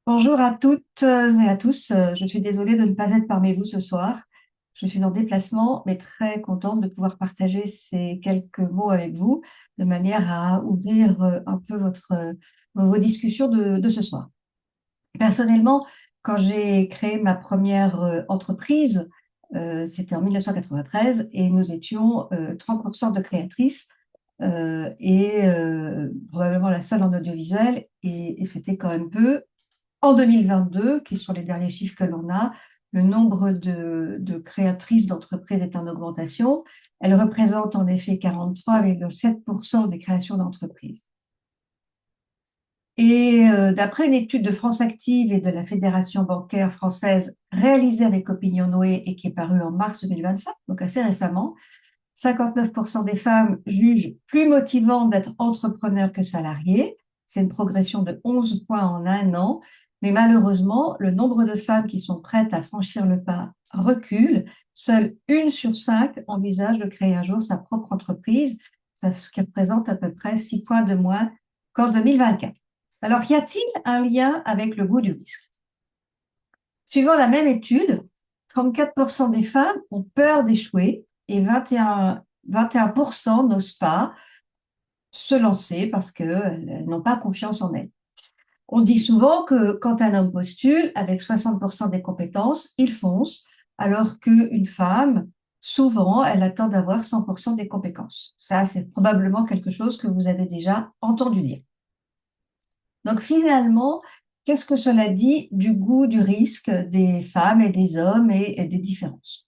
Bonjour à toutes et à tous. Je suis désolée de ne pas être parmi vous ce soir. Je suis en déplacement, mais très contente de pouvoir partager ces quelques mots avec vous, de manière à ouvrir un peu vos discussions de ce soir. Personnellement, quand j'ai créé ma première entreprise, c'était en 1993 et nous étions 30% de créatrices et probablement la seule en audiovisuel et c'était quand même peu. En 2022, qui sont les derniers chiffres que l'on a, le nombre de créatrices d'entreprises est en augmentation. Elle représente en effet 43,7% des créations d'entreprises. D'après une étude de France Active et de la Fédération bancaire française réalisée avec Opinion Noé et qui est parue en mars 2025, donc assez récemment, 59% des femmes jugent plus motivant d'être entrepreneur que salarié. C'est une progression de 11 points en un an. Mais malheureusement, le nombre de femmes qui sont prêtes à franchir le pas recule. Seule une sur cinq envisage de créer un jour sa propre entreprise, ce qui représente à peu près 6 points de moins qu'en 2024. Alors, y a-t-il un lien avec le goût du risque? Suivant la même étude, 34% des femmes ont peur d'échouer et 21% n'osent pas se lancer parce qu'elles n'ont pas confiance en elles. On dit souvent que quand un homme postule, avec 60% des compétences, il fonce, alors qu'une femme, souvent, elle attend d'avoir 100% des compétences. Ça, c'est probablement quelque chose que vous avez déjà entendu dire. Donc finalement, qu'est-ce que cela dit du goût du risque des femmes et des hommes et des différences?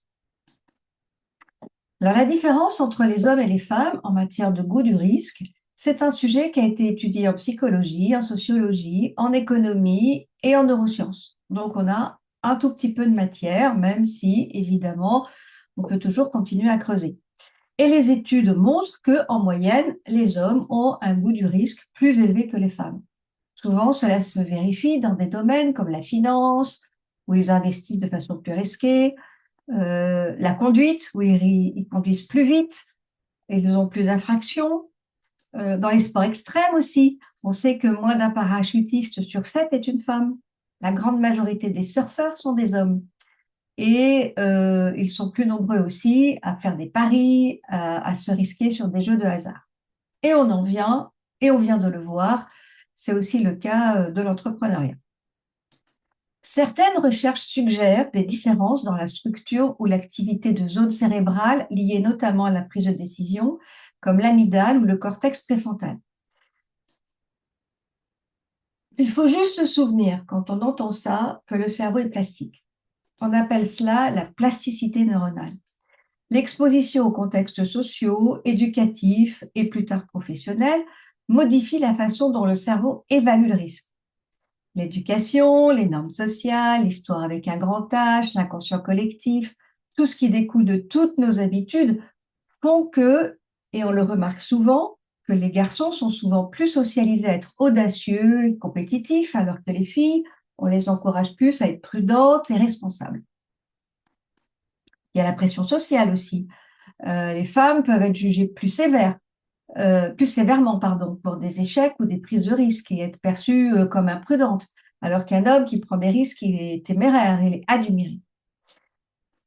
Alors la différence entre les hommes et les femmes en matière de goût du risque, c'est un sujet qui a été étudié en psychologie, en sociologie, en économie et en neurosciences. Donc on a un tout petit peu de matière, même si évidemment on peut toujours continuer à creuser. Et les études montrent que en moyenne, les hommes ont un goût du risque plus élevé que les femmes. Souvent, cela se vérifie dans des domaines comme la finance, où ils investissent de façon plus risquée, la conduite, où ils conduisent plus vite et ils ont plus d'infractions. Dans les sports extrêmes aussi, on sait que moins d'un parachutiste sur sept est une femme. La grande majorité des surfeurs sont des hommes. Et ils sont plus nombreux aussi à faire des paris, à se risquer sur des jeux de hasard. Et on en vient, et on vient de le voir, c'est aussi le cas de l'entrepreneuriat. Certaines recherches suggèrent des différences dans la structure ou l'activité de zones cérébrales liées notamment à la prise de décision, comme l'amygdale ou le cortex préfrontal. Il faut juste se souvenir, quand on entend ça, que le cerveau est plastique. On appelle cela la plasticité neuronale. L'exposition aux contextes sociaux, éducatifs et plus tard professionnels modifie la façon dont le cerveau évalue le risque. L'éducation, les normes sociales, l'histoire avec un grand H, l'inconscient collectif, tout ce qui découle de toutes nos habitudes font que, et on le remarque souvent, que les garçons sont souvent plus socialisés à être audacieux et compétitifs, alors que les filles, on les encourage plus à être prudentes et responsables. Il y a la pression sociale aussi. Les femmes peuvent être jugées plus sévèrement, pardon, pour des échecs ou des prises de risques et être perçues comme imprudentes, alors qu'un homme qui prend des risques, il est téméraire, il est admiré.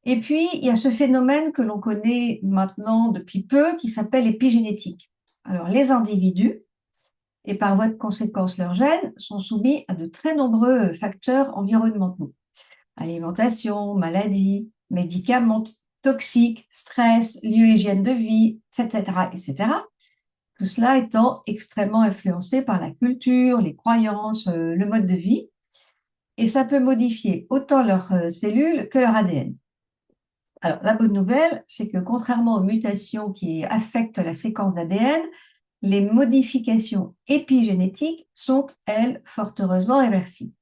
Et puis, il y a ce phénomène que l'on connaît maintenant depuis peu qui s'appelle l'épigénétique. Alors, les individus, et par voie de conséquence leurs gènes, sont soumis à de très nombreux facteurs environnementaux. Alimentation, maladie, médicaments toxiques, stress, lieu hygiène de vie, etc., etc. Tout cela étant extrêmement influencé par la culture, les croyances, le mode de vie. Et ça peut modifier autant leurs cellules que leur ADN. Alors, la bonne nouvelle, c'est que contrairement aux mutations qui affectent la séquence d'ADN, les modifications épigénétiques sont, elles, fort heureusement réversibles.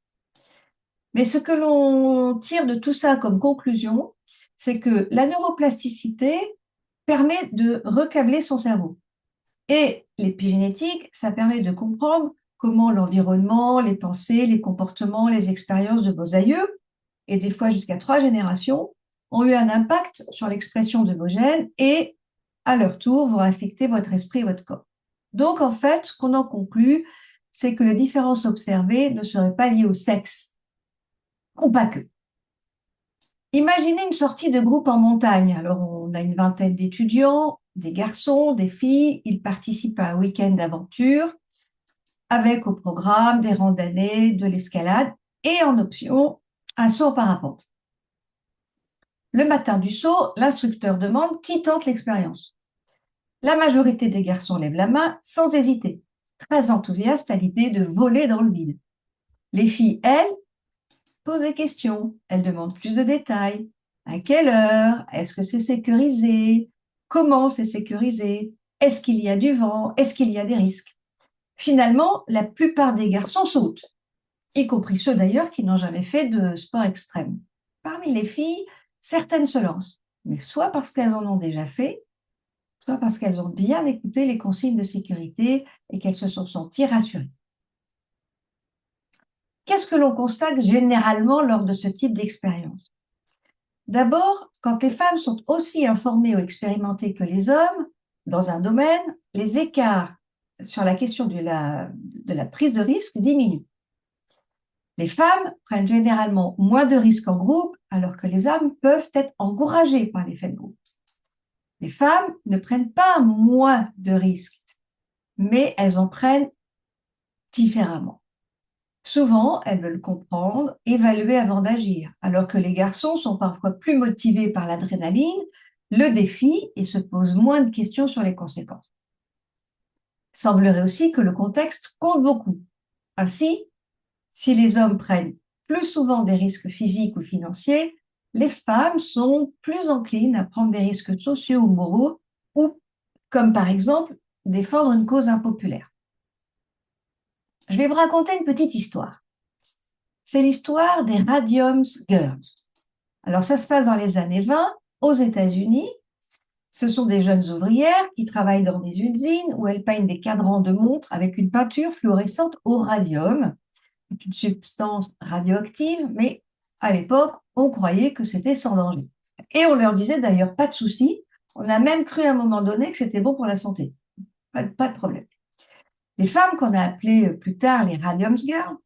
Mais ce que l'on tire de tout ça comme conclusion, c'est que la neuroplasticité permet de recabler son cerveau. Et l'épigénétique, ça permet de comprendre comment l'environnement, les pensées, les comportements, les expériences de vos aïeux, et des fois jusqu'à 3 générations, ont eu un impact sur l'expression de vos gènes et, à leur tour, vont affecter votre esprit et votre corps. Donc, en fait, ce qu'on en conclut, c'est que les différences observées ne seraient pas liées au sexe, ou pas que. Imaginez une sortie de groupe en montagne. Alors, on a une vingtaine d'étudiants, des garçons, des filles. Ils participent à un week-end d'aventure avec au programme des randonnées, de l'escalade et en option, un saut en parapente. Le matin du saut, l'instructeur demande qui tente l'expérience. La majorité des garçons lèvent la main sans hésiter, très enthousiastes à l'idée de voler dans le vide. Les filles, elles, posent des questions. Elles demandent plus de détails. À quelle heure? Est-ce que c'est sécurisé? Comment c'est sécurisé? Est-ce qu'il y a du vent? Est-ce qu'il y a des risques? Finalement, la plupart des garçons sautent, y compris ceux d'ailleurs qui n'ont jamais fait de sport extrême. Parmi les filles, certaines se lancent, mais soit parce qu'elles en ont déjà fait, soit parce qu'elles ont bien écouté les consignes de sécurité et qu'elles se sont senties rassurées. Qu'est-ce que l'on constate généralement lors de ce type d'expérience? D'abord, quand les femmes sont aussi informées ou expérimentées que les hommes dans un domaine, les écarts sur la question de la prise de risque diminuent. Les femmes prennent généralement moins de risques en groupe, alors que les hommes peuvent être encouragés par l'effet de groupe. Les femmes ne prennent pas moins de risques, mais elles en prennent différemment. Souvent, elles veulent comprendre, évaluer avant d'agir, alors que les garçons sont parfois plus motivés par l'adrénaline, le défi, et se posent moins de questions sur les conséquences. Il semblerait aussi que le contexte compte beaucoup. Ainsi, si les hommes prennent plus souvent des risques physiques ou financiers, les femmes sont plus enclines à prendre des risques sociaux ou moraux, ou comme par exemple défendre une cause impopulaire. Je vais vous raconter une petite histoire. C'est l'histoire des Radium Girls. Alors, ça se passe dans les années 20 aux États-Unis. Ce sont des jeunes ouvrières qui travaillent dans des usines où elles peignent des cadrans de montres avec une peinture fluorescente au radium, une substance radioactive, mais à l'époque, on croyait que c'était sans danger. Et on leur disait d'ailleurs pas de souci. On a même cru à un moment donné que c'était bon pour la santé. Pas de problème. Les femmes qu'on a appelées plus tard les Radium Girls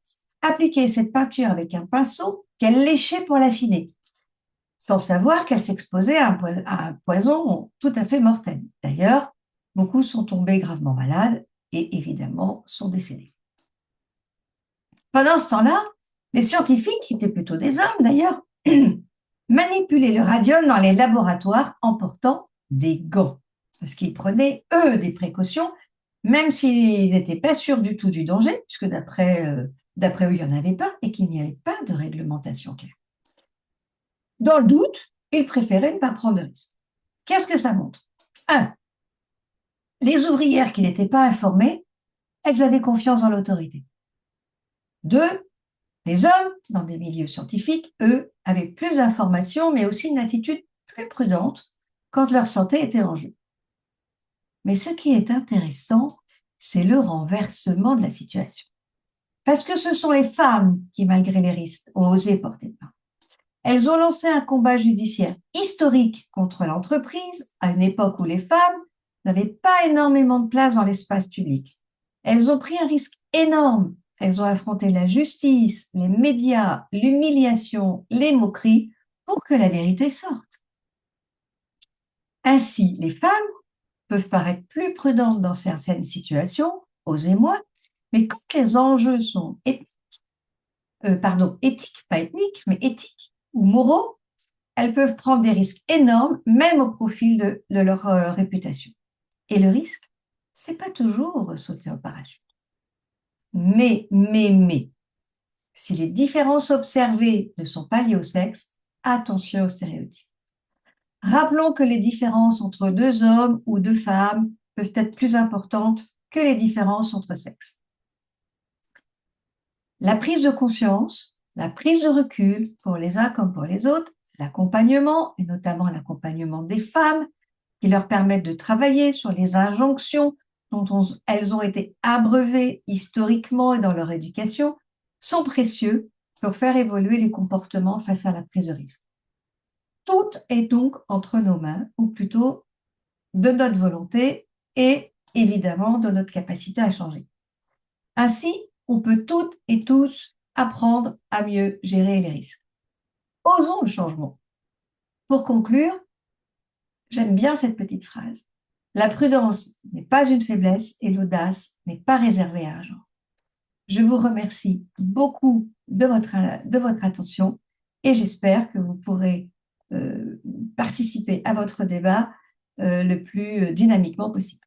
appliquaient cette peinture avec un pinceau qu'elles léchaient pour l'affiner, sans savoir qu'elles s'exposaient à un poison tout à fait mortel. D'ailleurs, beaucoup sont tombés gravement malades et évidemment sont décédés. Pendant ce temps-là, les scientifiques, qui étaient plutôt des hommes d'ailleurs, manipulaient le radium dans les laboratoires en portant des gants, parce qu'ils prenaient, eux, des précautions, même s'ils n'étaient pas sûrs du tout du danger, puisque d'après eux, il n'y en avait pas et qu'il n'y avait pas de réglementation claire. Dans le doute, ils préféraient ne pas prendre de risque. Qu'est-ce que ça montre? 1. Les ouvrières qui n'étaient pas informées, elles avaient confiance en l'autorité. 2. Les hommes, dans des milieux scientifiques, eux, avaient plus d'informations, mais aussi une attitude plus prudente quand leur santé était en jeu. Mais ce qui est intéressant, c'est le renversement de la situation. Parce que ce sont les femmes qui, malgré les risques, ont osé porter plainte. Elles ont lancé un combat judiciaire historique contre l'entreprise à une époque où les femmes n'avaient pas énormément de place dans l'espace public. Elles ont pris un risque énorme. Elles ont affronté la justice, les médias, l'humiliation, les moqueries pour que la vérité sorte. Ainsi, les femmes peuvent paraître plus prudentes dans certaines situations, osez-moi, mais quand les enjeux sont éthiques, pas ethniques, mais éthiques ou moraux, elles peuvent prendre des risques énormes, même au profit de leur réputation. Et le risque, c'est pas toujours sauter en parachute. Mais, si les différences observées ne sont pas liées au sexe, attention aux stéréotypes. Rappelons que les différences entre deux hommes ou deux femmes peuvent être plus importantes que les différences entre sexes. La prise de conscience, la prise de recul pour les uns comme pour les autres, l'accompagnement, et notamment l'accompagnement des femmes, qui leur permettent de travailler sur les injonctions dont elles ont été abreuvées historiquement et dans leur éducation, sont précieux pour faire évoluer les comportements face à la prise de risque. Tout est donc entre nos mains, ou plutôt de notre volonté et évidemment de notre capacité à changer. Ainsi, on peut toutes et tous apprendre à mieux gérer les risques. Osons le changement. Pour conclure, j'aime bien cette petite phrase. La prudence n'est pas une faiblesse et l'audace n'est pas réservée à un genre. Je vous remercie beaucoup de votre attention et j'espère que vous pourrez participer à votre débat le plus dynamiquement possible.